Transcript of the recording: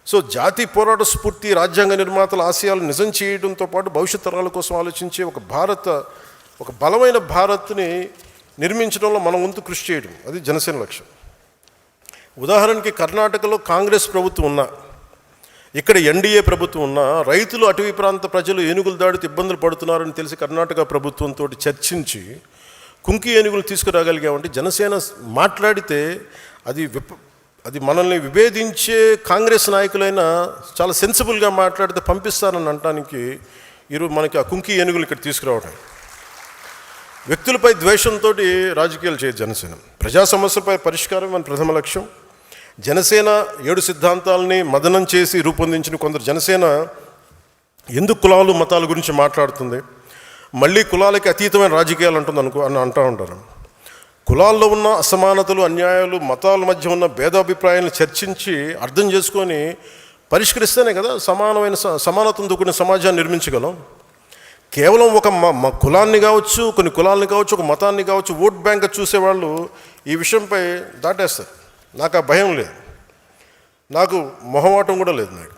So జాతి పోరాట స్ఫూర్తి, రాజ్యాంగ నిర్మాతల ఆశయాలు నిజం చేయడంతో పాటు భవిష్యత్ తరాల కోసం ఆలోచించే ఒక బలమైన భారత్ని నిర్మించడంలో మన వంతు కృషి చేయడం, అది జనసేన లక్ష్యం. ఉదాహరణకి కర్ణాటకలో కాంగ్రెస్ ప్రభుత్వం ఉన్నా, ఇక్కడ ఎన్డీఏ ప్రభుత్వం ఉన్నా, రైతులు అటవీ ప్రాంత ప్రజలు ఏనుగులు దాడితో ఇబ్బందులు పడుతున్నారని తెలిసి కర్ణాటక ప్రభుత్వంతో చర్చించి కుంకి ఏనుగులు తీసుకురాగలిగామంటే, జనసేన మాట్లాడితే అది మనల్ని విభేదించే కాంగ్రెస్ నాయకులైనా చాలా సెన్సిబుల్గా మాట్లాడితే పంపిస్తారని అనటానికి ఈరోజు మనకి ఆ కుంకి ఏనుగులు ఇక్కడ తీసుకురావడం. వ్యక్తులపై ద్వేషంతో రాజకీయాలు చేయదు జనసేన. ప్రజా సమస్యలపై పరిష్కారం మన ప్రథమ లక్ష్యం. జనసేన 7 సిద్ధాంతాలని మదనం చేసి రూపొందించిన కొందరు జనసేన ఎందుకు కులాలు మతాల గురించి మాట్లాడుతుంది, మళ్ళీ కులాలకి అతీతమైన రాజకీయాలు అని అంటూ ఉంటారు. కులాల్లో ఉన్న అసమానతలు, అన్యాయాలు, మతాల మధ్య ఉన్న భేదాభిప్రాయాలను చర్చించి అర్థం చేసుకొని పరిష్కరిస్తేనే కదా సమానతను కూడిన సమాజాన్ని నిర్మించగలం. కేవలం ఒక కులాన్ని కావచ్చు, కొన్ని కులాలని కావచ్చు, ఒక మతాన్ని కావచ్చు, ఓట్ బ్యాంక్ చూసేవాళ్ళు ఈ విషయంపై దాటేస్తారు. నాకు ఆ భయం లేదు, నాకు మొహమాటం కూడా లేదు నాకు.